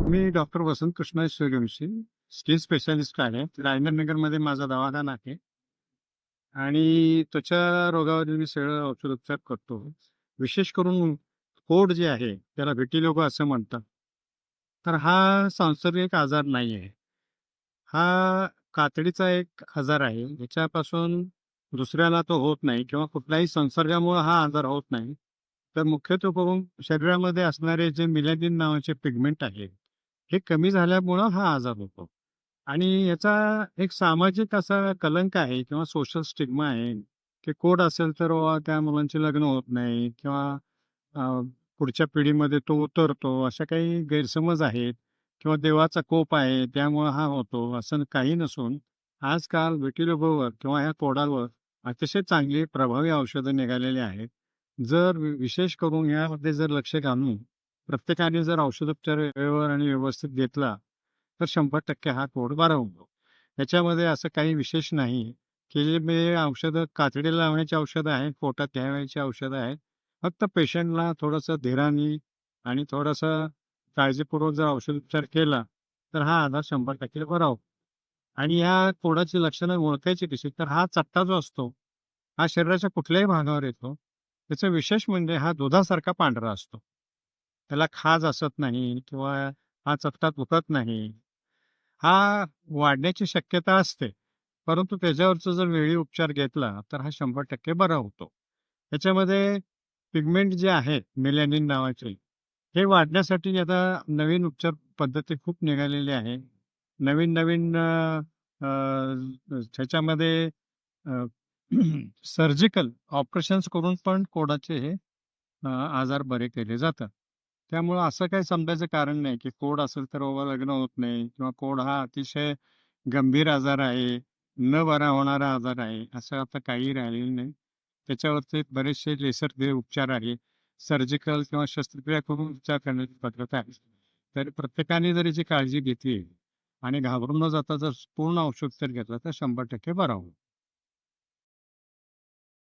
मी doctor वसंत Krishna Suryavanshi, skin specialist आहे. राजेंद्रनगरमध्ये माझा दवाखाना आहे आणि त्वचा रोगावर मी सगळं औषधोपचार करतो. विशेष करून कोड जे आहे, त्याला व्हिटिलिगो असं म्हणतात. तर हा सांसर्गिक आजार नाही आहे. हा कातडीचा एक आजार आहे. याच्यापासून दुसऱ्याला तो होत नाही किंवा कुठल्याही संसर्गामुळे हा आजार होत नाही. तर मुख्यत्वे करून शरीरामध्ये असणारे जे मेलॅनिन नावाचे पिगमेंट आहेत, हे कमी झाल्यामुळं हा आजार होतो. आणि याचा एक सामाजिक असा कलंक आहे किंवा सोशल स्टिग्मा आहे, की कोड असेल तर बाबा त्या मुलांचे लग्न होत नाही किंवा अ, पुढच्या पिढीमध्ये तो उतरतो, अशा काही गैरसमज आहेत किंवा देवाचा कोप आहे त्यामुळं हा होतो, असं काही नसून आजकाल विटिलिगोवर किंवा ह्या कोडावर अतिशय चांगली प्रभावी औषधं निघालेली आहेत. जर विशेष करून यामध्ये जर लक्ष घालून प्रत्येकाने जर औषधोपचार वेळेवर आणि व्यवस्थित घेतला, तर 100% हा कोड बरा होतो. त्याच्यामध्ये असं काही विशेष नाही, की जे मी औषधं कातडीला लावण्याची औषधं आहेत, पोटात घ्यावयाची औषधं आहेत. फक्त पेशंटला थोडंसं धीराने आणि थोडंसं काळजीपूर्वक जर औषधोपचार केला, तर हा आजार 100% बरा होतो. आणि या कोडाची लक्षणं ओळखायची कशी? तर हा चट्टा जो असतो, हा शरीराच्या कुठल्याही भागावर येतो. त्याचं विशेष म्हणजे हा दुधासारखा पांढरा असतो. त्याला खाज असत नाही किंवा हा चट्टा दुखत नाही. हा वाढण्याची शक्यता असते. परंतु त्याच्यावरचा जर वेळी उपचार घेतला, तर हा 100% बरा होतो. त्याच्यामध्ये पिगमेंट जे आहेत मेलॅनिन नावाचे, हे वाढण्यासाठी आता नवीन उपचार पद्धती खूप निघालेल्या आहे. नवीन-नवीन त्याच्यामध्ये सर्जिकल ऑपरेशन्स करून पण कोडाचे हे आजार बरे केले जातात. त्यामुळं असं काही समजायचं कारण नाही, की कोड असेल तर बाबा लग्न होत नाही किंवा कोड हा अतिशय गंभीर आजार आहे, न बरा होणारा आजार आहे, असं आता काही राहिलेलं नाही. त्याच्यावरती बरेचसे नैसर्गिक उपचार आहे. सर्जिकल किंवा शस्त्रक्रिया करून उपचार करण्याची पद्धत आहे. तर प्रत्येकाने जर याची काळजी घेतली आणि घाबरून न जाता जर पूर्ण औषधोपचार घेतला, तर 100% बरा होईल.